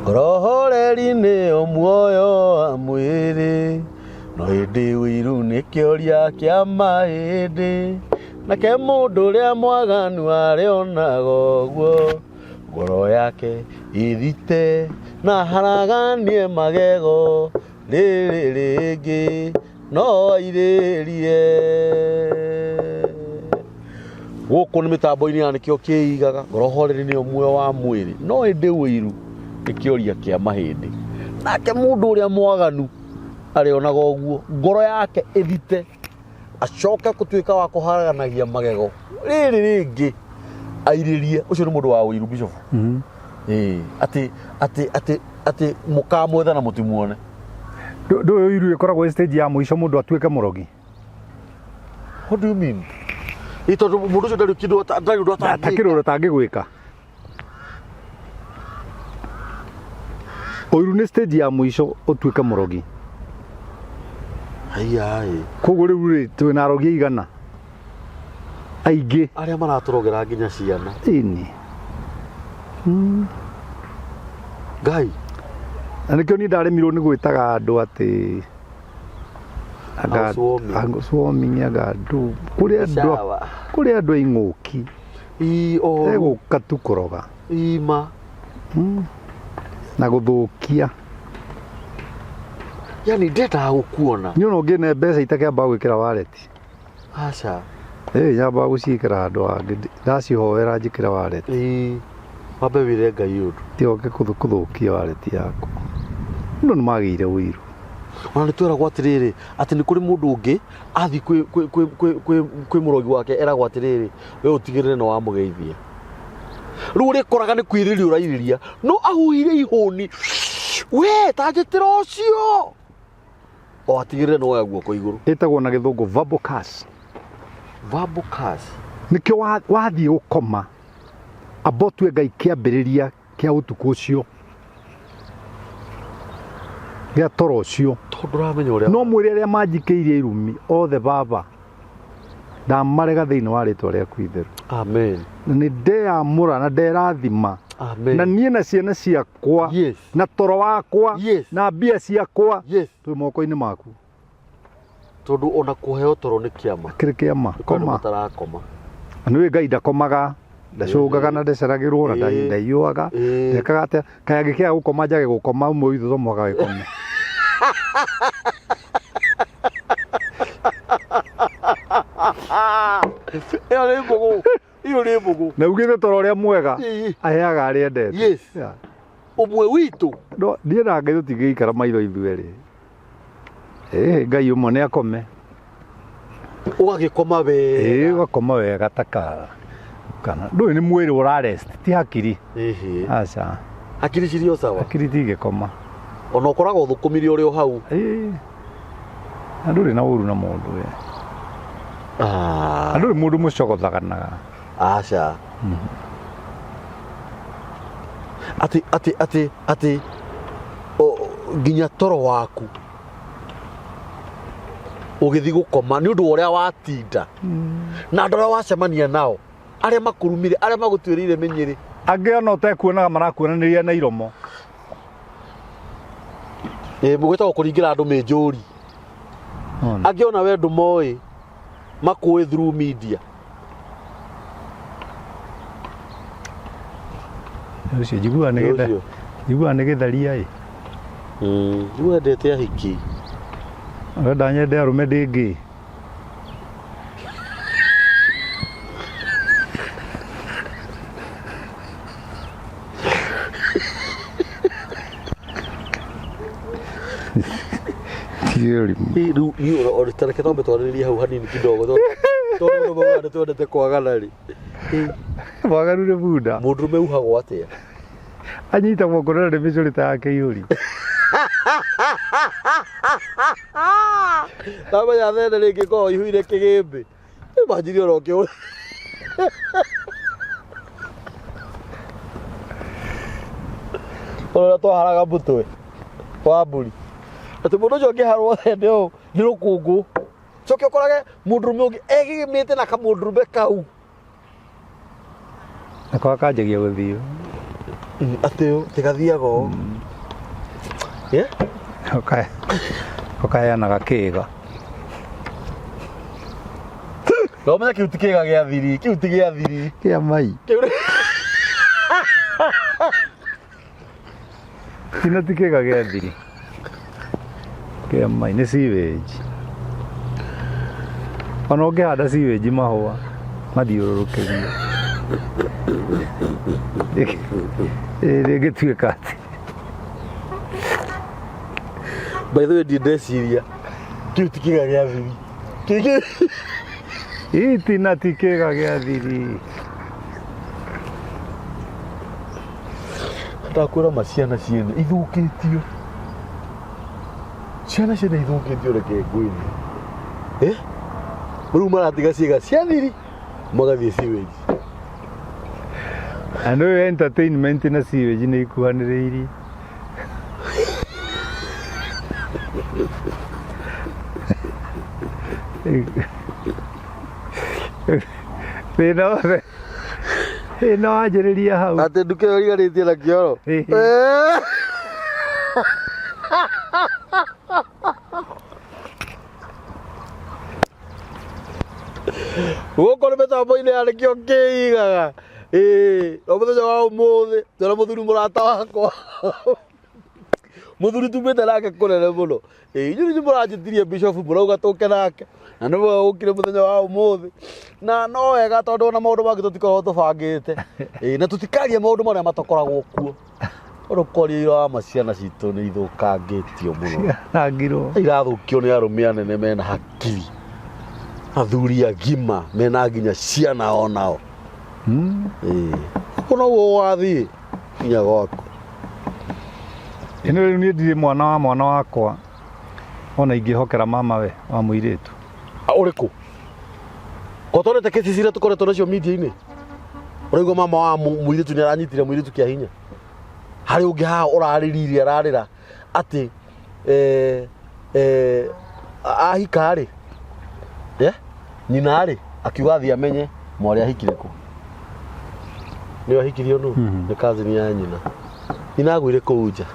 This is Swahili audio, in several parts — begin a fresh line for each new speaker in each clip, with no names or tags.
Rohoreri nĩ muoyo wa mwĩrĩ, no hĩndĩ ũiru nĩ kĩoria kĩa mahĩndĩ. Nake mũndũ ũrĩa mwaganu arĩonaga ũguo, ngoro yake ĩthite na haraganie magego, rĩrĩ rĩngĩ no airĩrie. Gũkũ nĩ mĩtambo-inĩ ya nĩkĩo kĩigaga, rohoreri nĩ muoyo wa mwĩrĩ, no hĩndĩ ũiru nĩ kĩoria kĩa mahĩndĩ. Nake mũndũ ũrĩa mwaganu arĩonaga ũguo, ngoro yake ĩthite, acoke gũtuĩka wa kũharaganagia magego, rĩrĩ rĩngĩ airĩrie. Ũcio nĩ mũndũ wa ũiru, Bishop. Atĩ mũkamwetha na mũtimuone.
Ndũĩ ũiru ĩkoragwo stage ya mũico mũndũ atuĩke mũrogi?
What do you mean? Tondũ mũndũ ũcio ndarĩ kĩndũ
atangĩgwĩka. Ũiru nĩ stage ya mũico ũtuĩke mũrogi. Koguo rĩu rĩ twĩna arogi aigana aingĩ
arĩa maratũrogera nginya ciana.
Ĩni.
Ngai.
Na nĩkĩo niĩ ndaremirwo nĩ gwĩtaga andũ atĩ swarming andũ kũrĩ andũ aing'ũki egũka tu kũroga na gũthũkia.
Yani ndendaga gũkuona.
Nĩ ona ũngĩne mbeca itakĩambaga gwĩkĩra wallet.
Aca.
Nyambaga gũciĩkĩra andũ angĩ, ndacihoera njĩkĩra wallet.
Wambe wĩre Ngai ũndũ.
Tioke kũthũkia wallet yaku. No nĩ magĩire ũiru.
Ona nĩ tweragwo atĩrĩrĩ, atĩ nĩ kũrĩ mũndũ ũngĩ athiĩ kwĩ mũrogi wake, eragwo atĩrĩrĩ, we ũtigĩrĩre nĩ wamũgeithia. Rĩu ũrĩkoraga nĩ kwĩrĩria ũrairĩria, no ahuhire ihũni, we tanjĩtĩra ũcio, o atigĩrĩre nĩ woya guoko igũrũ.
Ĩtagwo na gĩthũngũ verbal curse.
Verbal curse.
Nĩkĩo wathiĩ gũkoma amba ũtue Ngai kĩambĩrĩria kĩa ũtukũ ũcio, gĩa toro ũcio, no mwĩrĩ arĩa manjikĩirie irumi othe baba ndamarega thĩinĩ wa rĩtwa rĩaku itheru.
Amen.
Nĩ ndeyamũra na nderathima.
Amen.
Na niĩ na ciana ciakwa na toro wakwa na mbia ciakwa twĩ moko-inĩ maku.
Tondũ ona kũheo toro nĩ kĩama.
Kĩrĩ kĩama. Koma. Nĩwe Ngai ndakomaga, ndacũngaga na ndeceragĩrwo na ndaiyũaga, ndekaga atĩa, kaĩ angĩkĩaga gũkoma njage gũkoma ũmwe witũ to mwaka gĩkome.
Iyo nĩ mbũgũ.
Na ugĩte toro ũrĩa mwega aheaga arĩa endete.
Ũmwe witũ.
Ndiĩ na Ngai tũtingĩikara maitho ithuerĩ. Ngai ũmwe nĩ akome.
Ũgagĩkoma wega.
Ũgakoma wega taka kana ndũĩ nĩ mwĩrĩ ũrarest ti hakiri. Aca.
Hakiri cirĩ o sawa.
Hakiri tigĩkoma.
Ona ũkoragwo ũthũkũmire ũrĩ o hau.
Na ndũrĩ na ũru na mũndũ we. Ndũrĩ mũndũ mũcogothaganaga.
Aca. Atĩ nginya toro waku ũgĩthiĩ gũkoma nĩ ũndũ ũrĩa watinda na andũ arĩa wacemania nao, arĩa makũrumire, arĩa magũtuĩrĩire mĩnyĩrĩ.
Angĩ ona ũtekuonaga marakuonanĩria na iromo.
Mũgwĩtagwo kũringĩra andũ mĩnjũri. Angĩ ona we ndũmoĩ makũĩ through media.
Ũcio njiguaga nĩ gĩtharia.
Wendete ahiki.
Wenda nyende arũme ndĩngĩ.
Rĩu tareke twambe twarĩrĩrie hau hanini kidogo, tondũ mũndũ nĩ twendete kwagana rĩ.
Mwaganu nĩ bunda.
Mũndũrũme uhagwo atĩa?
Anyitagwo ngoro nĩ mĩcũrĩ ta yake iyũri.
Ndamenya thene rĩngĩkorwo ihũire kĩgĩmbĩ, manjiri oro kĩũra. Ũrĩa twaharaga mũtwe wa mbũri, atĩ mũndũ ũcio angĩharwo thene ũũ nĩ rũkũngũ, coke ũkorage mũndũrũme ũngĩ egĩgĩmĩte na kamũndũrũme kau.
Nako akanjagia gũthiĩ.
Atĩ tigathiaga ũũ.
Ũkaheanaga kĩĩga.
No menya kĩu ti kĩĩga gĩa thiri, kĩu ti gĩa thiri.
Kĩa mai. Kĩno ti kĩĩga gĩa thiri. Kĩa mai nĩ sewage. Ona ũngĩhanda sewage mahũa mathiũrũrũkĩrie. Rĩngĩtuĩka atĩ.
By the way, ndeciria kĩu ti kĩĩga gĩa thiri.
Itina ti kĩĩga gĩa thiri.
Ndakwĩra ma ciana ciene ithũkĩtio. Ciana ciene ithũkĩtio reke ngwĩre. Rĩu maratiga ciĩga cia thiri magathiĩ sewage.
Andũ entertainment na sewage nĩ ikuhanĩrĩirie. Ĩno wanjĩrĩria hau.
Atĩ nduka ĩyo ĩriganĩtie na kĩoro. Gũkũ nĩ mĩtambo-inĩ ya nĩkĩo kĩigaga. O mũthenya wa ũmũthĩ ndĩrona mũthuri mũrata wakwa. Mũthuri tumĩte nake kũnene mũno. Inyuĩ nĩ mũranjĩtirie Bishop mũrauga tũke nake. Na nĩ gũkire mũthenya wa ũmũthĩ. Na no wega tondũ ona maũndũ mangĩ tũtikoragwo tũbangĩte. Na tũtikaria maũndũ marĩa matakoragwo kuo. Ũrũkoria ira wa maciana citũ nĩ ithũkangĩtio mũno.
Cianangirwo.
Irathũkio nĩ arũme anene mena hakiri. Athuri agima mena nginya ciana onao. Kuna guo wathiĩ nginya gwaku.
Ĩno rĩu niĩ ndirĩ mwana wakwa ona ingĩhokera mama we wa mũirĩtu.
Ũrĩkũ? Kotorete kesi ciria tũkoretwo nacio media-inĩ. Ũraigua mama wa mũirĩtu nĩ aranyitire mũirĩtu kĩa hinya. Harĩ ũngĩ haha ũrarĩrire ararĩra atĩ ahika rĩ. Nyina rĩ akiuga athiĩ amenye mwarĩ ahikire kũ. Nĩ ahikirio nũ? Nĩ cousin ya nyina. Nyina agũire kũu nja.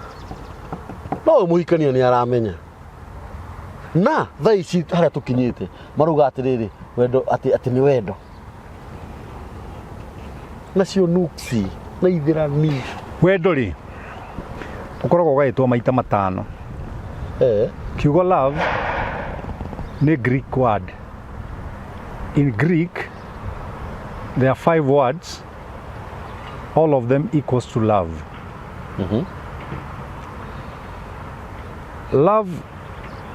No mũhikania nĩ aramenya. Na thaa ici harĩa tũkinyĩte marauga atĩrĩrĩ wendo atĩ nĩ wendo. Nacio nuksi na ithĩrani.
Wendo rĩ ũkoragwo ũgaĩtwo maita matano. Kiugo love nĩ Greek word. In Greek there are 5 words, all of them equals to love. Love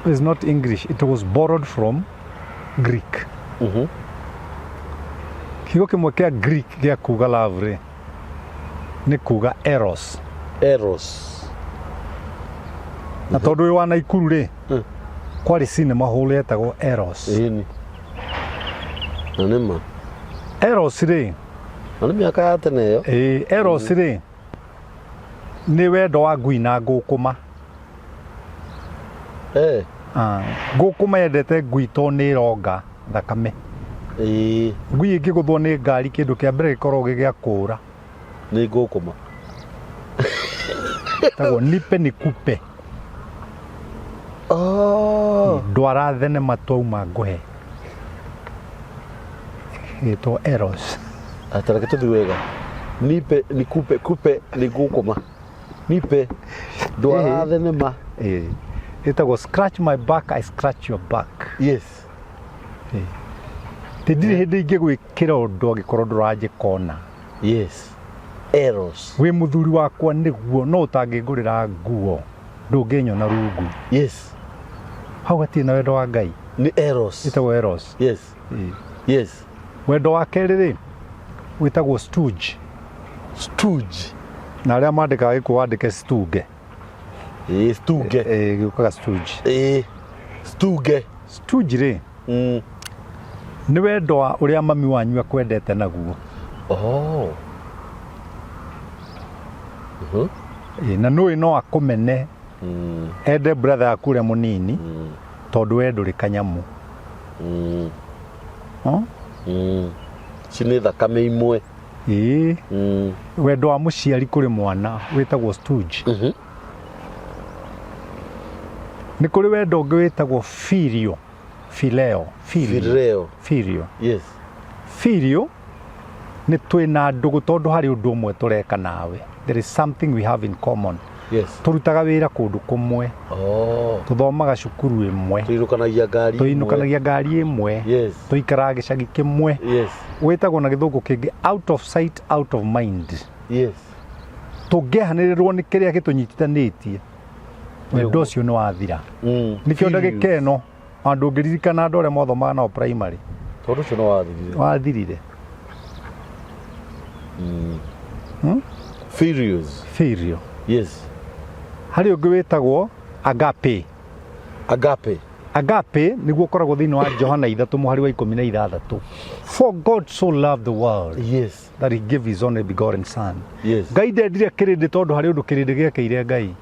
is not English, it was borrowed from Greek. Kiugo kĩmwe kĩa Greek gĩa kuga love rĩ nĩ kuga eros. Na tondũ wĩ wa Naikuru rĩ kwarĩ cinema hall yetagwo Eros.
Na nĩma.
Eros rĩ.
Na nĩ mĩaka ya tene ĩyo.
Eros rĩ nĩ wendo wa ngui na ngũkũma. Ngũkũma yendete ngui tondũ nĩ ĩronga thakame. Ngui ĩngĩgũthwo nĩ ngari kĩndũ kĩa mbere gĩkoragwo gĩa kũũra.
Nĩ ngũkũma.
Tagwo nipe nikupe. Ndwara thenema twauma ngũhe. Gĩtwo Eros.
Atareke tũthiĩ wega. Nipe nikupe kupe nĩ ngũkũma. Nipe ndwara thenema.
Ĩtagwo scratch my back I scratch your back.
Yes.
Ndendire hĩndĩ ingĩgwĩkĩra ũndũ angĩkorwo ndũranjĩkona.
Yes. Eros.
Wĩ mũthuri wakwa nĩguo no ũtangĩngũrĩra nguo ndũngĩnyona rungu.
Yes.
Hau hatirĩ na wendo wa Ngai.
Nĩ Eros.
Ĩtagwo Eros.
Yes. Yes.
Wendo wa kerĩ rĩ wĩtagwo stooge. Na arĩa mandĩkaga gĩkũ wandĩke stuge.
Stuge.
Gĩũkaga stooge. Stooge rĩ nĩ wendo wa ũrĩa mami wanyu akwendete naguo. Na nũĩ no akũmene ende brother yaku ũrĩa mũnini tondũ we ndũrĩ kanyamũ.
Ci nĩ thakame imwe.
Wendo wa mũciari kũrĩ mwana wĩtagwo stooge. Nĩ kũrĩ wendo ũngĩ wĩtagwo phileo.
Yes.
Phileo nĩ twĩna ndũgũ tondũ harĩ ũndũ ũmwe tũreka nawe. There is something we have in common.
Yes.
Tũrutaga wĩra kũndũ kũmwe. Tũthomaga cukuru ĩmwe. Tũinũkanagia ngari ĩmwe.
Yes.
Tũikaraga gĩcagi kĩmwe.
Yes.
Wĩtagwo na gĩthũngũ kĩngĩ out of sight, out of mind.
Yes.
Tũngĩahanĩrĩrwo nĩ kĩrĩa gĩtũnyitithanĩtie. Wendo ũcio nĩ wathira. Nĩkĩo ndagĩka ĩno andũ ngĩririkana andũ arĩa mothomaga nao primary.
Tondũ ũcio nĩ wathirire.
Wathirire. Phileo.
Yes.
Harĩ ũngĩ wĩtagwo agape. Agape nĩguo ũkoragwo thĩinĩ wa Johana 3:16. For God so loved the world.
Yes.
That he gave his only begotten son.
Yes.
Ngai ndendire Kirindi tondũ harĩ ũndũ Kirindi gĩakeire Ngai.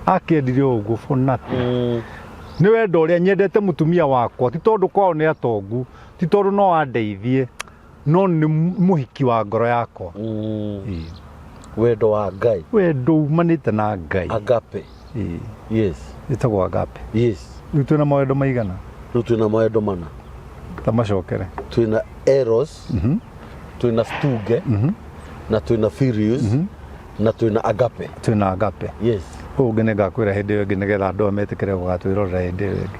Akĩendire ũguo for nothing. Nĩ wendo ũrĩa nyendete mũtumia wakwa ti tondũ kwao nĩ atongu, ti tondũ no andeithie, no nĩ mũhiki wa ngoro yakwa.
Wendo wa Ngai.
Wendo umanĩte na Ngai.
Agape. Yes.
Ĩtagwo agape.
Yes.
Rĩu twĩna mawendo maigana?
Rĩu twĩna mawendo mana.
Ta macokere.
Twĩna eros, twĩna stuge, na twĩna philios, na twĩna agape.
Twĩna agape.
Yes.
Ũngĩ nĩ ngakwĩra hĩndĩ ĩyo ĩngĩ nĩgetha andũ metĩkĩre gũgatwĩrorera hĩndĩ ĩyo ĩngĩ.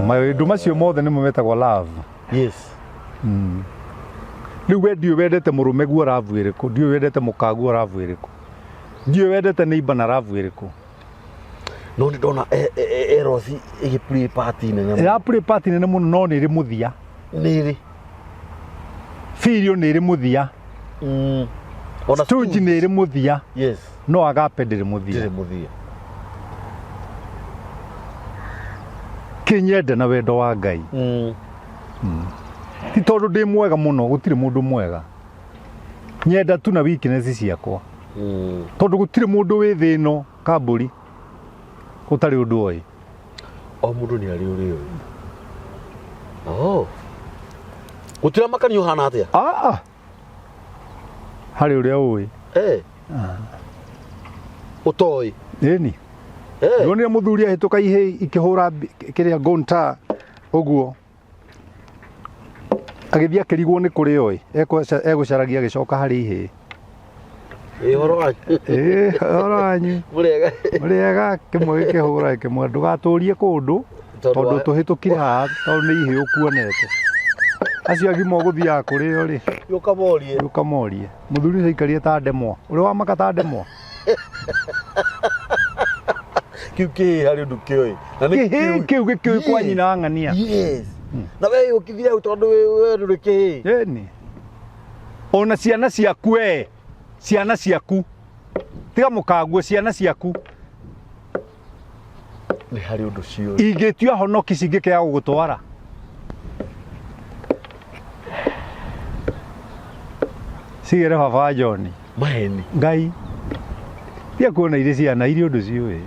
Mawendo macio mothe nĩmo metagwo love.
Yes.
Rĩu we ndiũ wendete mũrũme guo rabu ĩrĩkũ, ndiũ wendete mũkaguo rabu ĩrĩkũ, ndiũ wendete neighbor na rabu ĩrĩkũ.
No nĩ ndona eros ĩgĩplay part nene mũno.
Ĩraplay part nene mũno no nĩ ĩrĩ mũthia.
Nĩ ĩrĩ.
Phileo nĩ ĩrĩ mũthia. Stooge nĩ ĩrĩ mũthia.
Yes.
No agape ndĩrĩ mũthia.
Ndĩrĩ mũthia.
Kĩnyende na wendo wa Ngai. Ti tondũ ndĩ mwega mũno, gũtirĩ mũndũ mwega. Nyenda tu na weakness ciakwa. Tondũ gũtirĩ mũndũ wĩ thĩ ĩno kambũri gũtarĩ ũndũ oĩ.
O mũndũ nĩ arĩ ũrĩ oĩ. Gũtirĩ makanio hana atĩa?
Harĩ ũrĩa ũĩ.
Ũtoĩ.
Ĩni. Nĩonire mũthuri ahĩtũka ihĩ ikĩhũra kĩrĩa gonta ũguo. Agĩthiĩ akĩrigwo nĩ kũrĩ oĩ. Egũcaragia agĩcoka harĩ ihĩ.
Ũhoro wanyu.
Ũhoro wanyu. Mũrĩega kĩmwe gĩkĩhũra kĩmwe ndũgatũrie kũndũ tondũ tũhĩtũkire haha tondũ nĩ ihĩ ũkuonete. Acio agima ũgũthiaga kũrĩ o rĩ. Yũka morie. Mũthuri ũcio aikarire ta ndemwa. Ũrĩa wamaka ta ndemwa.
Kĩu kĩhĩ harĩ ũndũ kĩoĩ.
Kĩu gĩkĩũĩ kwa nyina ng'ania.
Yes. Na we ũkithia tondũ we ndũrĩ kĩhĩ.
Ĩni. Ona ciana ciaku ciana ciaku. Tiga mũkaguo ciana ciaku.
Nĩ harĩ ũndũ ciũĩ.
Ingĩtua honoki cingĩkĩaga gũgũtwara. Cigere baba John.
Maheni.
Ngai. Tia kuona irĩ ciana irĩ ũndũ ciũĩ.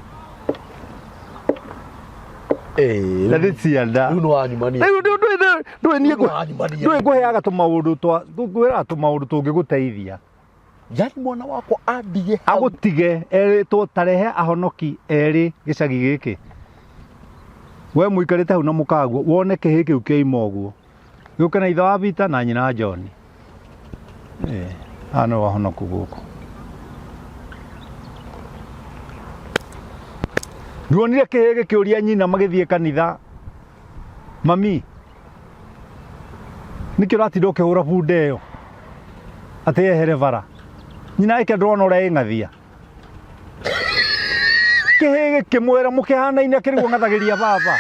Na nĩ ciana.
Rĩu nĩ wanyumania.
Ndũĩ ngũheaga tũmaũndũ ngwĩraga tũmaũndũ tũngĩgũteithia.
Yani mwana wakwa andige
agũtige erĩtwo tarehe ahonoki erĩ gĩcagi gĩkĩ. We mũikarĩte hau na mũkaguo wone kĩhĩ kĩu kĩoima ũguo. Gĩũke na ithe wa Vita na nyina John. Ano wahonoku gũkũ. Nduonire kĩhĩ gĩkĩũria nyina magĩthiĩ kanitha. Mami. Nĩkĩo ũratinda ũkĩhũra bunda ĩyo. Atĩ ehere bara. Nyina ĩke ndũrona ũrĩa ĩng'athia. Kĩhĩ gĩkĩmwĩra mũkĩhanaine akĩrigwo ng'athagĩria baba.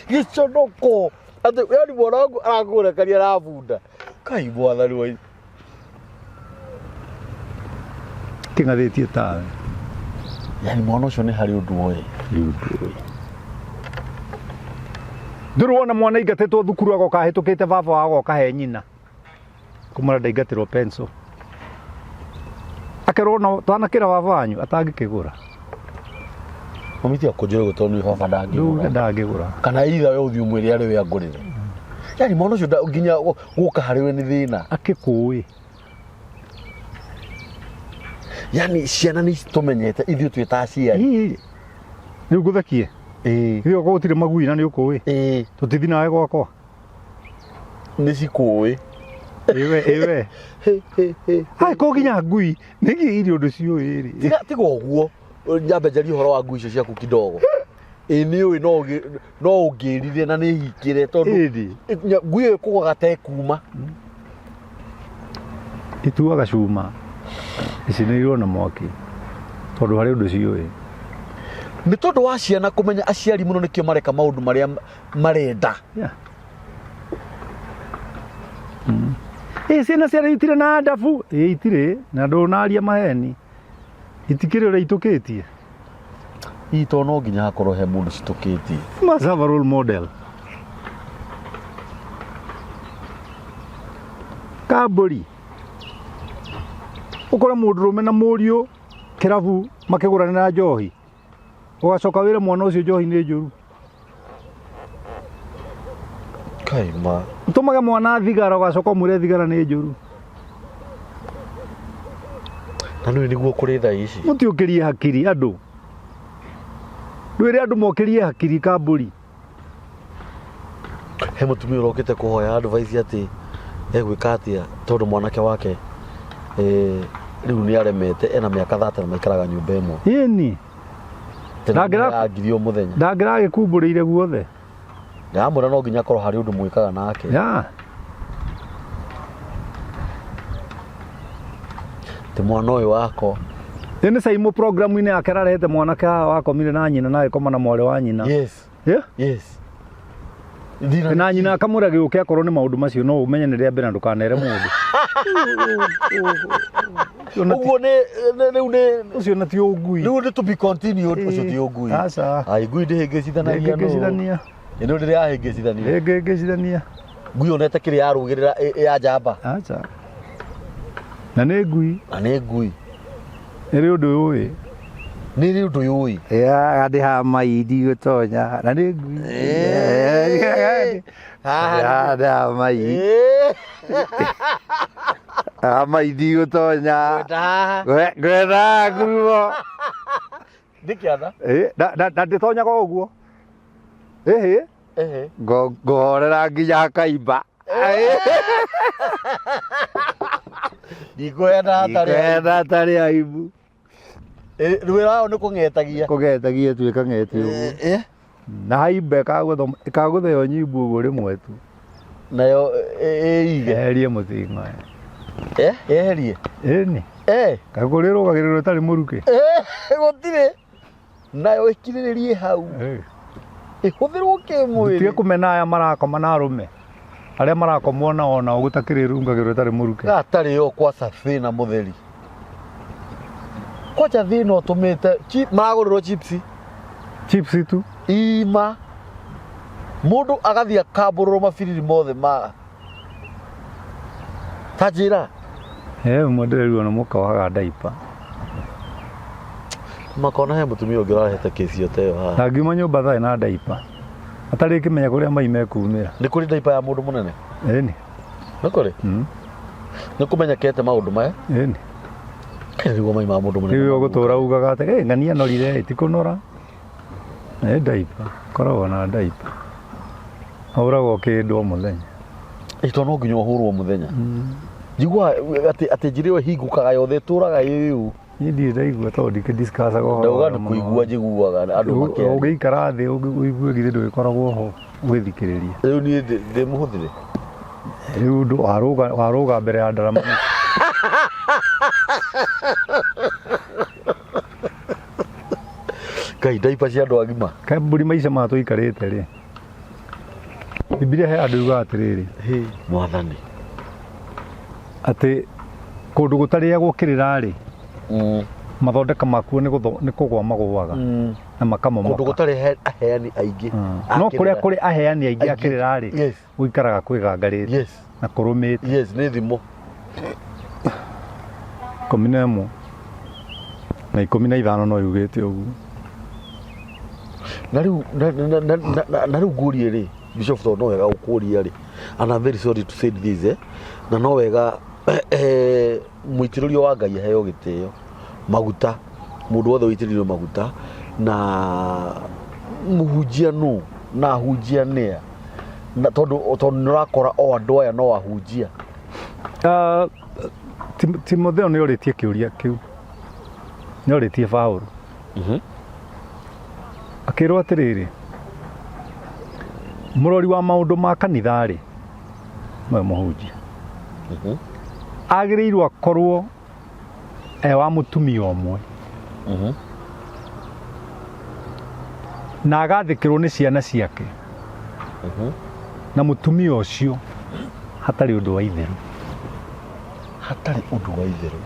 Gĩconoko. Atĩ yani mwana wangu arakũrekania na bunda. Kai mwathani wa
kĩng'athĩtie tawe.
Yani mwana ũcio nĩ harĩ ũndũ oĩ.
Ndĩruona mwana aingatĩtwo thukuru agoka ahĩtũkĩte baba wao agoka he nyina. Kumara ndaigatĩrwo pencil. Akerwo twanakĩra baba wanyu atangĩkĩgũra.
Mamitia kũnjũĩ gũtondũ baba ndangĩgũra.
Ndangĩgũra.
Kana itha we ũthiĩ ũmwĩre arĩ we angũrĩre. Yani mwana ũcio nginya gũka harĩ we nĩ thĩna.
Akĩkũĩ.
yani ciana ni tumenyete ithuĩ twĩta aciari
rĩu ngũthekie rĩu ko gũtirĩ magui na nĩ ũkũĩ tũtithi nawe gwakwa
nĩ cikũĩ
ĩwe hai ko nginya ngui nĩgĩ irio ũndũ ciũĩ rĩ
tiga ũguo nyambe njarie ũhoro wa ngui icio ciaku kidogo nĩ ũĩ no ũngĩrire na nĩ hingĩre tondũ ngui ĩyo kũgwaga tekuma
ituaga cuma icinĩirwo na mwaki tondũ harĩ ũndũ ciũĩ
nĩ tondũ wa ciana kũmenya aciari mũno nĩkĩo mareka maũndũ marĩa marenda
ciana ciarĩ itirĩ na ndabu itirĩ na ndũnaria maheni itikĩrĩ ũrĩa itũkĩtie
ito no nginya hakorwo he mũndũ citũkĩtie
must have a role model kambũri ũkora mũndũrũme na mũriũ kĩrabu makĩgũranĩra njohi ũgacoka wĩre mwana ũcio njohi nĩ njũru
kaima
ũtũmage mwana thigara ũgacoka ũmwĩre thigara nĩ njũru
na nĩũĩ nĩguo kũrĩ thaa ici
mũtiũkĩrie hakiri andũ ndwĩre andũ mokĩrie hakiri kambũri
he mũtumia ũrokĩte kũhoya advice atĩ egwĩka atĩa tondũ mwanake wake rĩu nĩ aremete ena mĩaka 30 na maikaraga nyũmba ĩmwe
ĩni
ndangĩragirio mũthenya
ndangĩragĩkumbũrĩire guothe
ndamwĩra no nginya akorwo harĩ ũndũ mwĩkaga nake ti mwana ũyũ wako
nĩ Saimo programu-inĩ yake ararehete mwanake wakomire na nyina na agĩkoma na mwarĩ wa nyina na nyina akamwĩra gĩũke akorwo nĩ maũndũ macio no ũmenye nĩ rĩa mbere na ndũkanere mũndũ
ũguo rĩu
ũcio na ti ũngui
rĩu nĩ to be continued ũcio ti ũngui ngui ndĩhĩngĩcithanagia nĩ ũndũ
ndĩrahĩngĩcithania
ngui onete kĩrĩa yarũgĩrĩra ya njamba
na nĩ ngui nĩ ũndũ ũĩ
nĩ ũndũ ũĩ
andĩ ha maidi gũtonya na nĩ ngui ha maidi maidi gũtonya gwetha nguo
ndĩkĩatha
na ndĩtonyaga ũguo ngorera nginya kaimba
ndikwenda
atarĩ aibu
wĩra wao nĩ kũng'etagia
tuĩka ng'eti ũguo na haimba ĩkagũtheo nyimbu ũguo rĩmwe tu
nayo ĩige
eherie mũthing'a
eherie
ĩni kakũrĩrũgagĩrĩrwo ĩtarĩ mũruke
gũtirĩ nayo ĩkirĩrĩrie hau ĩhũthĩrwo kĩmwĩrĩ
tutige kũmena aya marakoma na arũme arĩa marakomwo nao nao gũtakĩrĩ rungagĩrwo ĩtarĩ mũruke
gatarĩ yo kwaca thĩna mũtheri kwacha thĩna ũtũmĩte maragũrĩrwo chips
tu
ima mũndũ agathiĩ akambũrũrwo mabiriri mothe ma ta njĩra
ũmwe ndĩrerwo nĩ mũka waga ndaipa
makona he mũtumia ũngĩ ũrarehete kĩci ta ĩyo haha
ndangiuma nyũmba tharĩ na ndaipa atarĩ kĩmenya kũrĩa mai mekumĩra
nĩ kũrĩ ndaipa ya mũndũ mũnene
ĩni
nĩ kũrĩ nĩ kũmenyekete maũndũ maya
ĩni
nĩguo mai ma mũndũ mũnene
rĩu ũgũtũra ugaga atĩ ng'ania norire ti kũnora nĩ ndaipa koragwo na ndaipa ahũragwo kĩndũ o mũthenya
ĩtwa no nginya ũhũrwo mũthenya njigua atĩ njĩra ĩyo ĩhingũkaga yothe ĩtũraga ĩũ
niĩ ndirĩ ndaigua tondũ ndikĩdiscussaga
ndauga nĩ kũigua njiguaga andũ makĩaria
ũgĩikara thĩ ũigue githĩ ndũgĩkoragwo ho gwĩthikĩrĩria
rĩu niĩ ndĩmũhũthĩre
rĩu warũga mbere ya ndarama
Ngai ndaipa cia andũ agima
kambũri maica matũikarĩte rĩ Bibilia he andũ yuga atĩrĩrĩ
mwathani
atĩ kũndũ gũtarĩ gũkĩrĩra rĩ mathondeka makuo nĩ kũgwa magũaga na makamomoka
kũndũ gũtarĩ aheani aingĩ
no kũrĩ aheani aingĩ akĩrĩra rĩ gũikaraga kwĩgangarĩte na kũrũmĩte
nĩ thimo
11 na 15 no yugĩte ũguo
na rĩu ngũrie rĩ Bishop no wega ũkũria rĩ and I'm very sorry to say this na no wega mũitĩrĩrio wa Ngai aheo gĩtĩo maguta mundu wothe witiririo maguta na muhunjia no na hunjia nea na tondu nurakora o andu aya no ahunjia
Timotheo nä å rä tie kä å ria kä u nä å rä tie Paũlũ akä rwo atä rä rä må rori wa maå ndå ma kanitha rä nowe må hunjia agä rä irwo akorwo wa må tumia å mwe na agathä kä rwo nä ciana ciake na må tumia å cio hatarä å ndå wa itherå
hatarĩ ũndũ wa itherũ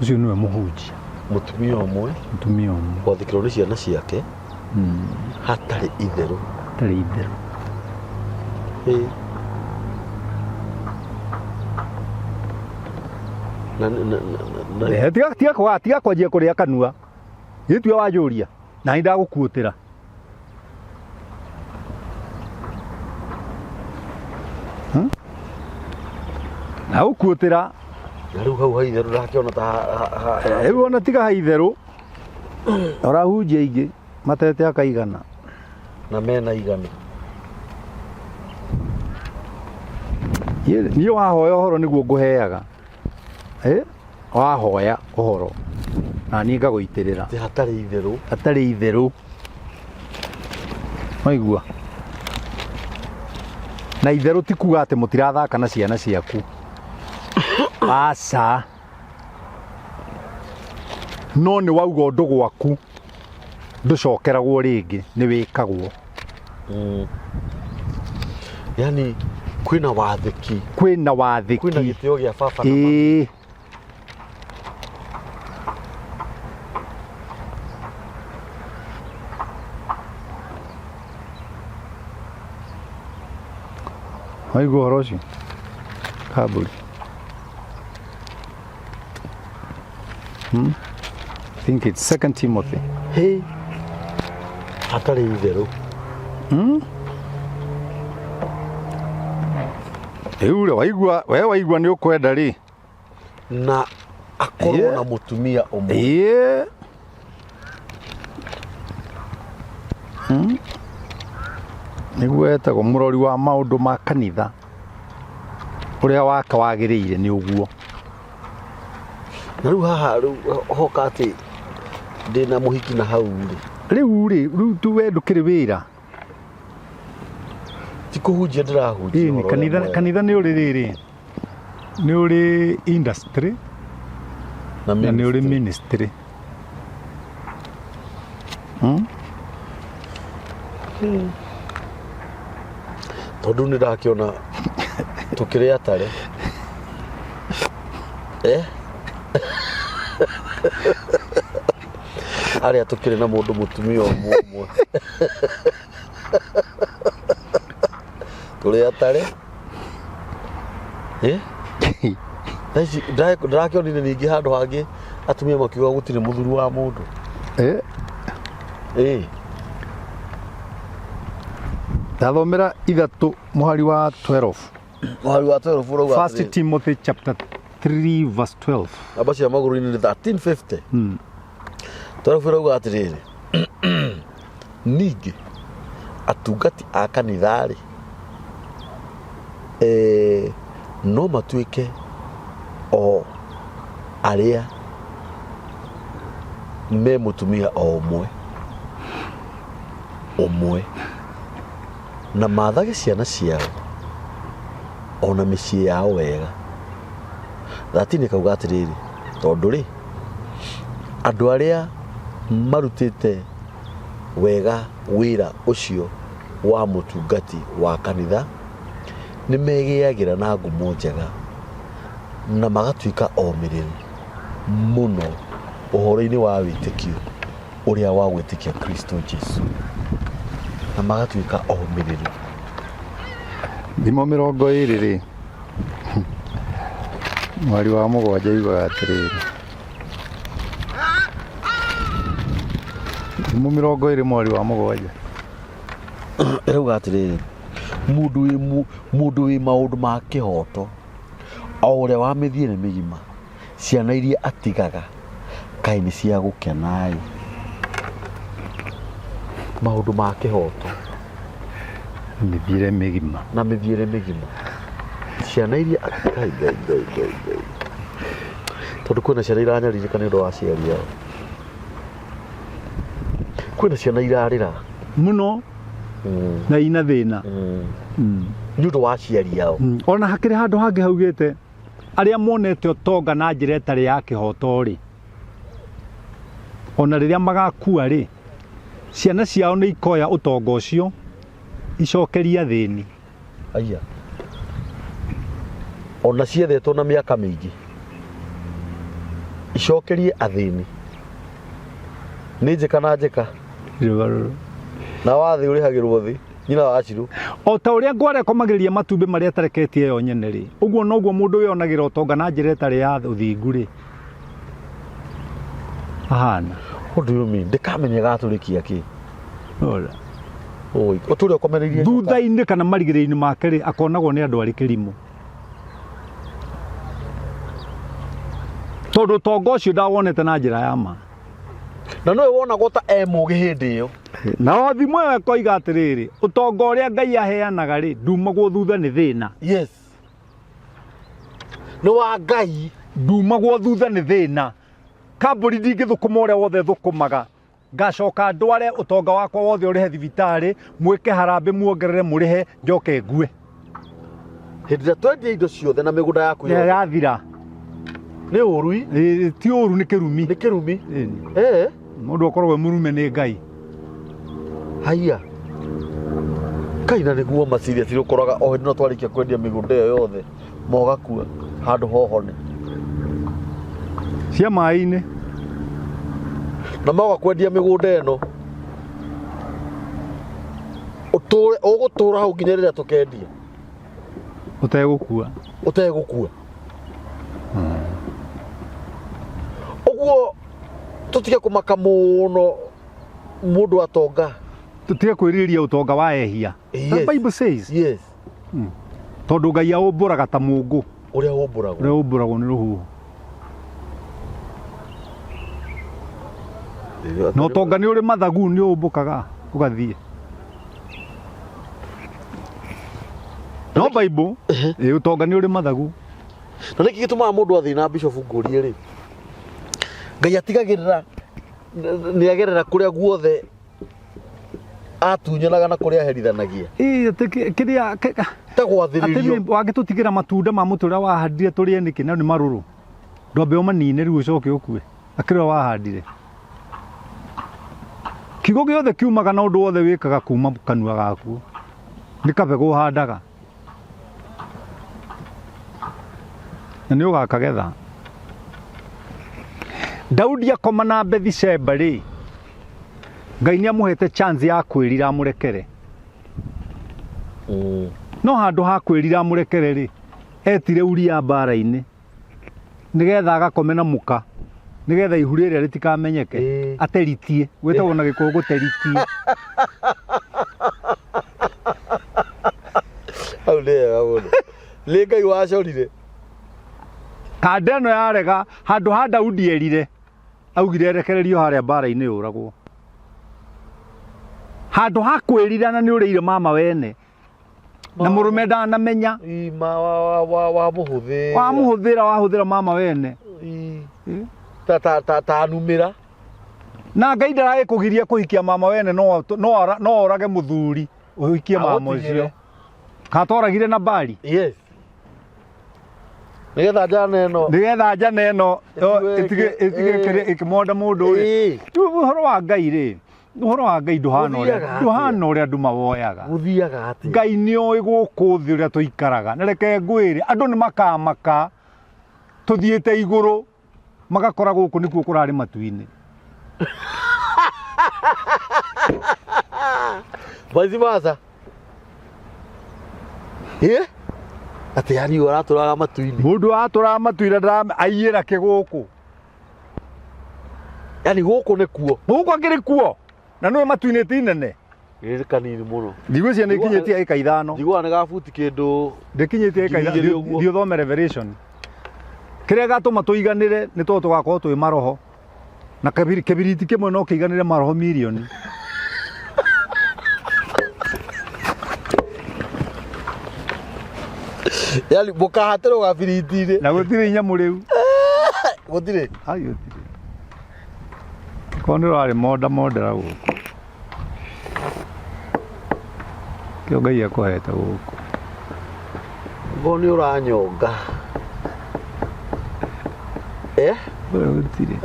ũcio nĩwe mũhunjia
mũtumia ũmwe gwathĩkĩrwo nĩ ciana ciake hatarĩ itherũ
tiga kwanjia kũrĩa kanua gĩtua wanjũria na nĩ ndagũkuũtĩra na ũkuũtĩra
na rĩu hau ha itherũ ndakĩona ta
rĩu ona tiga ha itherũ ũrahunjia ingĩ matete akaigana
na mena igana
niĩ wahoya ũhoro nĩguo ngũheaga wahoya ũhoro na niĩ ngagũitĩrĩra hatarĩ itherũ waigua na itherũ ti kuga atĩ mũtirathaka na ciana ciaku aca no nĩ wauga ũndũ gwaku ndũcokeragwo rĩngĩ nĩ wĩkagwo
yani kwĩna wathĩki
kwĩna
gĩtĩo gĩa baba
waigua ũhoro ũcio kambũri I think it's 2 Timothy.
Hey, hatarĩ itherũ
rĩu we waigua nĩ ũkwenda rĩ
na akorwo na mũtumia ũmwe
nĩguo etagwo mũrori wa maũndũ ma kanitha ũrĩa wake wagĩrĩire nĩ ũguo
na rĩu haha hoka atĩ ndĩna mũhiki na hau
rĩu tu we ndũkĩrĩ wĩra
ti kũhunjia ndĩrahunjia
kanitha nĩ ũrĩ rĩrĩ nĩ ũrĩ industry na nĩ ũrĩ ministry
tondu nĩ ndakĩona tũkĩrĩ atarĩ arĩa tũkĩrĩ na mũndũ mũtumia ũmwe tũrĩ atarĩ ndĩrakĩonire ningĩ handũ hangĩ atumia makiuga gũtirĩ mũthuri wa mũndũ
ndathomera ithatũ mũhari wa 12
ũrauga
1 Timothy chapter 3 verse 12
namba cia magũrũ-inĩ nĩ 1350 12 ũrauga atĩrĩrĩ ningĩ atungati a kanitha-rĩ no matuĩke o arĩa me mũtumia o ũmwe na mathage ciana ciao ona mĩciĩ yao wega 13 kauga atĩrĩrĩ tondũ-rĩ andũ arĩa marutĩte wega wĩra ũcio wa mũtungati wa kanitha nĩ megĩagĩra na ngumo njega na magatuĩka omĩrĩru mũno ũhoro-inĩ wa wĩtĩkio ũrĩa wa gwĩtĩkia Kristo Jesu na magatuĩka omĩrĩru
thimo 20 mwari wa mũgwanja yugaga atĩrĩrĩ thimo 20 mwari wa mũgwanja
ĩrauga atĩrĩrĩ mũndũ wĩ maũndũ ma kĩhoto o ũrĩa wa mĩthiĩre mĩgima ciana iria atigaga Kai nĩ cia gũkena ĩ. Maũndũ ma kĩhoto.
Mĩthiĩre mĩgima.
Na mĩthiĩre mĩgima. Ciana iria ngai. Tondũ kwĩna ciana iranyarirĩka nĩ ũndũ wa aciari ao. Kwĩna ciana irarĩra
mũno na ina thĩna
nĩ ũndũ wa aciari ao.
Ona hakĩrĩ handũ hangĩ haugĩte arĩa monete ũtonga na njĩra ĩtarĩ ya kĩhoto rĩ, ona rĩrĩa magakua rĩ, ciana ciao nĩ ikoya ũtonga ũcio icokeria thĩni.
Aya. Ona ciethetwo na mĩaka mĩingĩ icokerie athĩni. Nĩ njĩka na njĩka. Na wathĩ ũrĩhagĩrwo thĩ nyina wa Acirũ.
O ta ũrĩa ngware komagĩrĩria matumbĩ marĩa atareketie yo nyene rĩ, ũguo noguo mũndũ wĩonagĩra ũtonga na njĩra ĩtarĩ ya ũthingu rĩ. Ahana.
What do you mean? Ndĩkamenya gatũrĩkia kĩ?
Ora.
Oi, ũtũrĩa ũkomereirie
thutha-inĩ kana marigĩrĩrio-inĩ make rĩ, akonagwo nĩ andũ arĩ kĩrimũ. Tondũ ũtonga ũcio ndawonete na njĩra ya ma.
Na nĩwe wonagwo ta mũũgĩ hĩndĩ ĩyo.
Na o thimũ ĩyo ĩkoiga atĩrĩrĩ, ũtonga ũrĩa Ngai aheanaga rĩ, ndumagwo thutha nĩ thĩna.
Yes. Nĩ wa Ngai.
Ndumagwo thutha nĩ thĩna. Kambũri ndingĩthũkũma ũrĩa wothe thũkũmaga. Ngacoka ndware ũtonga wakwa wothe ũrĩhe thibitarĩ, mwĩke harambĩ muongerere mũrĩhe, njoke ngue.
Hĩndĩ ĩrĩa twendia indo ciothe na mĩgũnda yaku
yothe yathira.
Nĩ ũru.
Ti ũru nĩ kĩrumi.
Nĩ kĩrumi.
Mũndũ akoragwo mũrume nĩ Ngai.
Haiya. Ngai na nĩguo maciria cirũkoraga o hĩndĩ no twarĩkia kwendia mĩgũnda ĩyo yothe mogakua handũ hohone.
Cia maĩ-inĩ.
Na moga kwendia mĩgũnda ĩno. Ũgũtũra hau nginya rĩrĩa tũkendia.
Ũtegũkua.
Ũtegũkua. Ũguo tũtige kũmaka mũno mũndũ atonga.
Tũtige kwĩrirĩria ũtonga wa ehia. The Bible says.
Yes.
Tondũ Ngai aũmbũraga ta mũngũ.
Ũrĩa ũmbũragwo.
Ũrĩa ũmbũragwo nĩ rũhuho. No ũtonga nĩ ũrĩ mathagu nĩ ũmbũkaga ũgathiĩ. No Bible, ũtonga nĩ ũrĩ mathagu.
Na nĩkĩ gĩtũmaga mũndũ athiĩ na Bishop ngũrie rĩ? Ngai atigagĩrĩra nĩagerera kũrĩa guothe atunyanaga na kũrĩa aherithanagia.
Kĩrĩa
ta gwathĩrĩrio.
Atĩ wangĩtũtigĩra matunda ma mũtĩ ũrĩa wahandire tũrĩe nĩkĩ na nĩ marũrũ. Ndwambe ũmanine rĩu ũcoke ũkue. Akĩrĩa wahandire. Kiugo gĩothe kiumaga na ũndũ wothe wĩkaga kuma kanua gaku. Nĩ kabegũ ũhandaga. Na nĩ ũgakagetha. Daudi akoma na Bathsheba rĩ, Ngai nĩamũhete chance ya kwĩrira amũrekere. No handũ ha kwĩrira amũrekere rĩ, etire Uria mbara-inĩ nĩgetha agakome na mũka, nĩgetha ihuri rĩrĩa rĩtikamenyeke, ateritie, gwĩtagwo na Gĩkũyũ gũteritie.
Hau nĩ Nĩ Ngai wacorire.
Kanda ĩno yarega, handũ ha Daudi erire, augire erekererio harĩa mbara-inĩ yũragwo. Handũ ha kwĩrira na nĩ ũrĩire mama wene. Na mũrũme ndanamenya. Wahũthĩra mama wene.
Ta numĩra.
Na Ngai ndaragĩkũgiria kũhikia mama wene no orage mũthuri ũhikie mama ũcio. Katoragire na Bali.
Yes. Nĩgetha njana ĩno ĩtige ĩkĩmonda mũndũ ũyũ. Ũhoro wa Ngai rĩ, ũhoro wa Ngai ndũhana ũrĩa andũ mawoyaga. Gũthiaga atĩ.
Ngai nĩoĩ gũkũ thĩ ũrĩa tũikaraga. Na reke ngwĩre, andũ nĩ makamaka tũthiĩte igũrũ magakora gũkũ nĩkuo kũrarĩ matu-inĩ.
Vice versa. Atĩ yani ũratũraga matu-inĩ.
Mũndũ atũraga matu-inĩ aiyĩra kĩgũkũ.
Yani gũkũ nĩ kuo.
Gũkũ akĩrĩ kuo. Na nĩwe matu-inĩ ti nene.
Rĩrĩ kanini mũno.
Ndigwĩciria nĩ ikinyĩtie ĩka 5.
Njiguaga nĩ gabuti kĩndũ.
Ndĩkinyĩtie ĩka 5. Thiĩ ũthome Revelation. Kĩrĩa gatũma tũiganĩre nĩ tondũ tũgakorwo twĩ maroho. na kibiriti kimwe no kiiganire maroho milioni
yani mukahatero gabiriti-ine
na gutire nyamu riu
gutire
ayo gutire kono ari modera guku kio Ngai akohete guku
ngoni uranyonga
gutire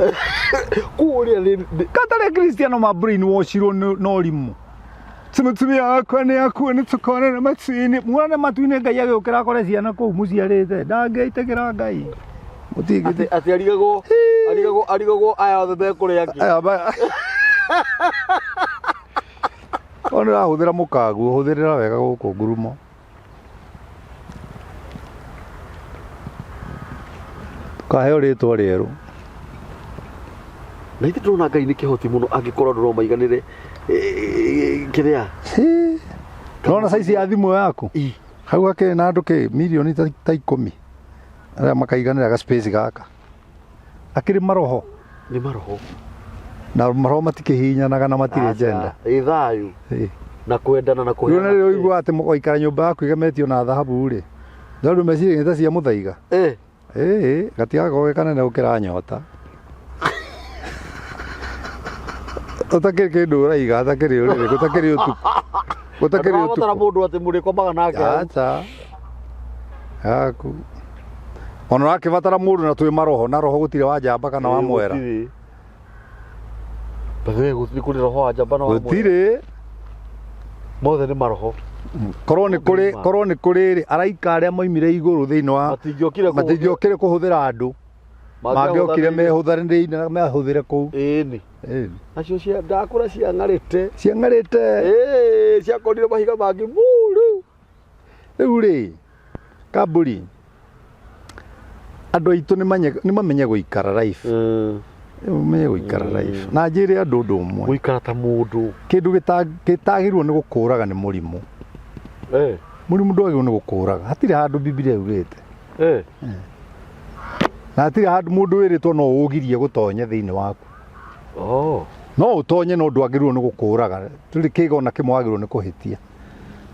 kuria
katare Cristiano ma brainwash no rimu Tumia akwa ni akwa ni tukone na matini mwana matwine Ngai agukira kore ciana ku muciarite ndangeitĩkĩra Ngai
mutigite ati arigago aya othe be kuri aki
ona huthira mukagu huthirira wega guku ngurumo kaheo ritwa rieru
na ithi turona Ngai ni kihoti muno angikorwo nduromaiganire kiria
nona saizi ya thimu yaku hau ake na andu ke milioni ta 10 aria makaiganira ga space gaka akiri maroho
ni maroho
na maroho matikihinyanaga na matire agenda
ithayu na kwendana na kuhe
yona rĩu igua ati mugoikara nyumba yaku igemetio na thahabu ri ndu meciria ngita cia muthaiga gatiaga gogekana gukira nyota utakiri kindu uraiga atakiri urire gutakiri utu
tara mundu ati muri komaga nake
acha yaku ona rakibatara mundu na twi maroho na roho gutire wa njamba kana wa mwera
bagwe gutire kuri roho wa njamba na wa mwera
gutire
mothe ni maroho
korwo ni kuri araika aria moimire iguru thiini wa matingiokire kuhuthira andu mangiokire mehuthaniriine na mehuthire kuu
ni acio cia ndakura ciangarite ciakorire mahiga mangi muru
riu ri kamburi andu aitu ni mamenye guikara life umenye guikara life na njire andu undu umwe
guikara ta mundu
kindu gitagirwo ni gukuraga ni murimu murimu ndwagirwo ni gukuraga hatire handu Biblia yugite na hatire handu mundu wiritwo no ugirie gutonya thiini waku no utonye no ndwagirwo ni gukuraga turi kigo na kimwagirwo ni kuhitia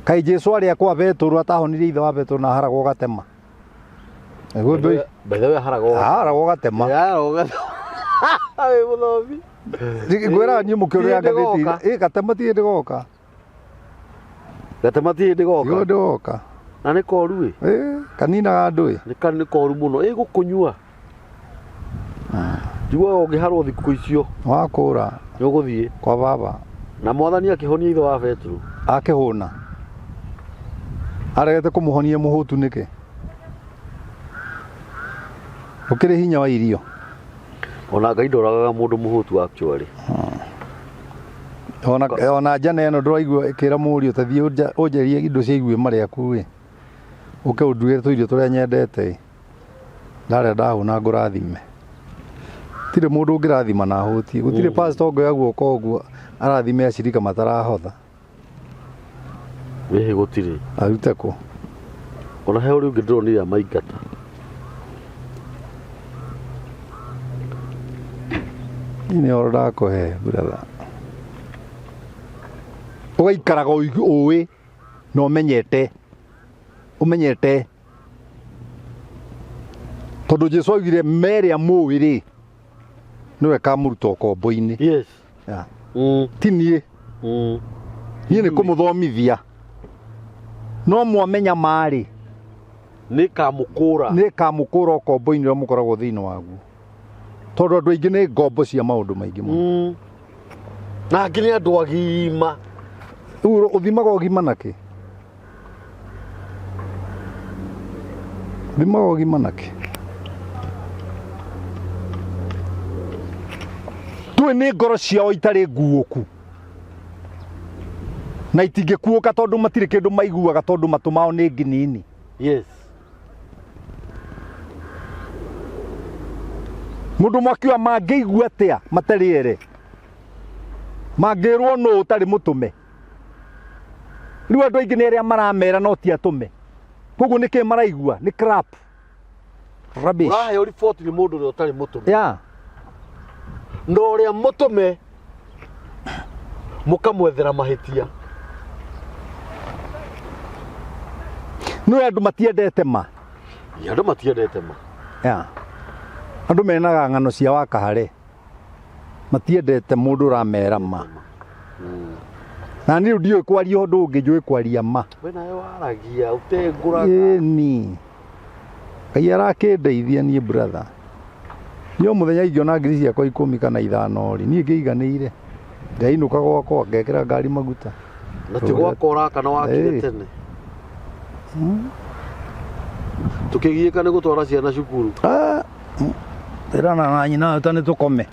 kai Jesu ari akwa Petro atahonire ithe wa Petro na haragwo gatema ego ndoi
bethe haragwo
gatema
ai muthomi
ngwira nyi mukiuria ngathiti gatema ti ndigoka ndigoka
na ni koru
kanina andu
ni koru muno gukunyua Jua ungiharwo thiku icio
wakura
uguthie
kwa baba
na mwathani akihonia ithe wa Petro
akihuna aregete kumuhonia muhutu niki ukiri hinya wa irio
ona Ngai ndoragaga mundu muhutu actually
ona jana eno ndiraigua ikira murio tathie unjerie indo cia igwe mari aku uke undugire tuirio turia nyendete ndare ndahuna ngurathime tire mundu ngirathima na huti gutire pastor ngoya guoko guo arathime acirika matarahotha
wehe gutire
arute ko
ona he uri ngidronire amaingata
ni orada ko he brother ugaikaraga uwi no umenyete tondu Jesu augire mere amuwiri niwe kamuruta kombo-ini
yes
tinie nie ni kumuthomithia no mwamenya mari
ni kamukura
kombo-ini ria mukoragwo thiini waguo tondu andu aingi ni ngombo cia maundu maingi muno
na ngini andu agima
uthimaga ugima naki thimaga ugima naki twe ni ngoro ciao itari nguuku na itingikuuka tondu matire kindu maiguaga tondu matu mao ni nginini
yes
mundu mwakiwa mangeigua atia matariere mangirwo no utari mutume riu andu aingi ni aria maramera no ti atume koguo niki maraigua ni crap rubbish
urahe report ni mundu uri utari mutume Ndore mutume mukamwethera mahitia.
No andu matiendete ma.
Andu matiendete ma.
Ya. Andu menaga ngano cia wakahare. Matiendete mundu ramera ma. Na ni ndio kwaria undu ungi njui kwaria ma.
We nawe waragia utenguraga.
Ni. Ngai arakindeithia ni brother. Yo muthenya ingiona ngiri ciakwa 10 kana 5 ri ni ngiiganire. Ndainuka gwakwa ngekira ngari maguta.
Na ti gwakora kana wakire tene. Tukigieka ni gutwara ciana cukuru.
Era na nyina tane tukome.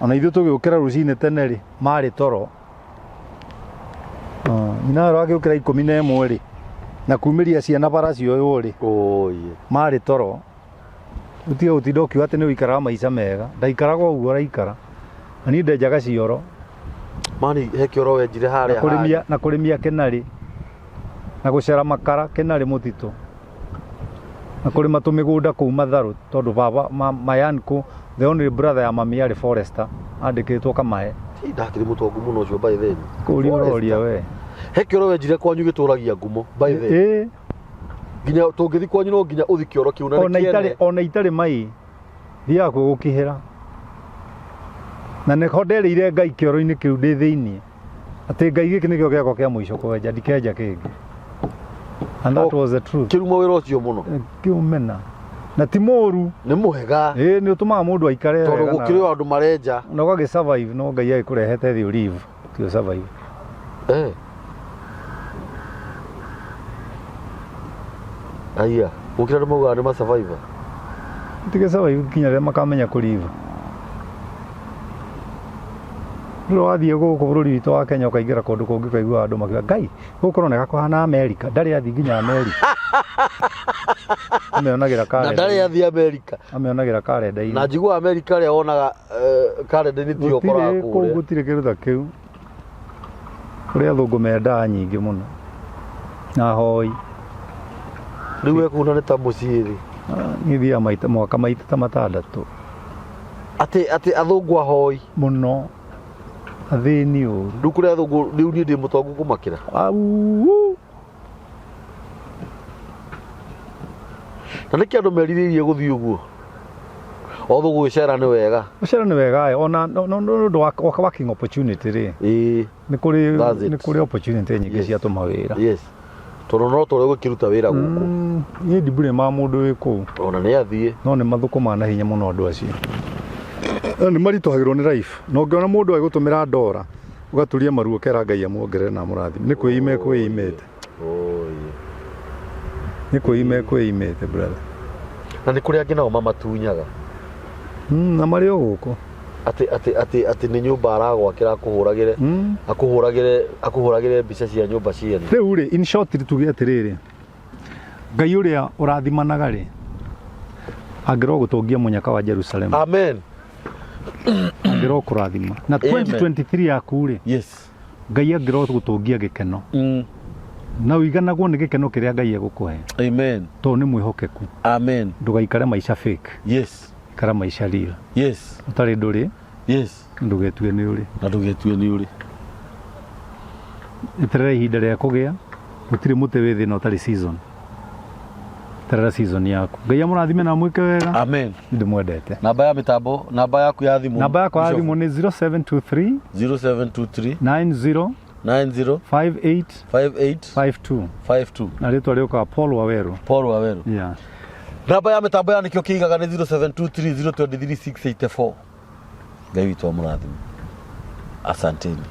Ona ithu tugiukira rucine tene ri mari toro. Nyina aragiukira 11 ri. Na kumiria ciana baracio uyu ri.
Oye.
Mari toro. Utio utidoki wate ni uikara maisha mega. Ndaikara go ugu araikara. Ani ndenjaga cioro.
Mani he kioro wenjire haria.
Na kurimia kenari. Na gucera makara kenari mutito. Na kurima tumigunda kuu matharu tondu baba mayanku the only brother ya mami ari forester andikitwo kamahe.
Ti ndakiri mutongu muno ucio by then.
Kuri uroria we.
He kioro wenjire kwanyu gituragia ngumo by then. Ginya tungithi kwanyu no ginya uthi kioro kiu na kiene.
Ona itari mai thia ku gukihira. Na ne khodereire Ngai kioro-ini kiu ndi thiini. Ati Ngai giki nikio giako kia muico kwenja ndikeja kingi. And that was the truth.
Kiruma wira ucio muno.
Kiumena. Na ti moru.
Ni muhega.
Ni utumaga mundu aikare wega.
Tondu gukiri andu marenja.
Na gwagi survive no Ngai agikurehete thi live. Ti survive.
Aya, gukira andu mauga ni ma survivor.
Tige survive kinya ria makamenya ku live. Ro athie guku bururi witu wa Kenya ukaingira kundu kungi kaigua andu makiuga Ngai gukuroneka kuhana America ndari athi nginya America. Ameonagira kare.
Na ndari athi America.
Ameonagira kare ndai.
Na njigua America ria onaga kare ndai tio kora
ku. Gutire kirutha kiu. Kuri athungu menda nyingi muno. Na hoi.
Riu ekuna ni ta muciri.
Ni thia maita mwaka maita ta matandatu.
Ati athungu ahoi
muno. Athini uru.
Ndukure athungu riu ni ndi mutongu kumakira.
Au.
Na niki andu meriririe guthii uguo. Otho gwicera ni wega.
Gwicera ni wega ona no working opportunity ri. Ni kuri opportunity nyingi cia tumawira.
Yes. Tondu no tore gukiruta wira guku.
Ni ndibure ma mundu wi ku.
Ona ni athie.
No ni mathukuma na hinya muno andu acio. Ni maritohagirwo ni life. No ngiona mundu agutumira ndora. Ugaturia maruo kera Ngai amuongerere na murathime. Ni kwimete. Ni kwimete brother.
Na ni kuri angi nao mamatunyaga.
Na mari o guku.
Ati ni nyumba aragwakira akuhuragire mbica cia nyumba ciene.
Riu ri in short tuge atiriri. Ngai uria urathimanaga ri. Angiro gutungia munyaka wa Jerusalem.
Amen.
Angiro kurathima. Na 2023 yaku ri.
Yes.
Ngai angiro gutungia gikeno. Na uiganagwo ni gikeno kiria Ngai egukuhe.
Amen.
To ni mwihokeku.
Amen.
Ndugaikare maisha fake.
Yes.
Kara maisha real.
Yes.
Utari nduri.
Yes.
Ndugetue ni uri.
Na ndugetue ni uri.
Eterera ihinda ria kugia. Gutire muti wi thina utari season. Terera season yaku. Ngai amurathime na mwike wega.
Amen.
Ndimwendete.
Namba ya mitambo, namba yaku ya thimu.
Namba yaku ya thimu ni 0723 90 5852. Na ritwa rioka Paul Waweru. Yeah.
Namba ya mitambo ya nikio kiigaga ni 0723 023 684. Ngai witu amurathime. Asanteni.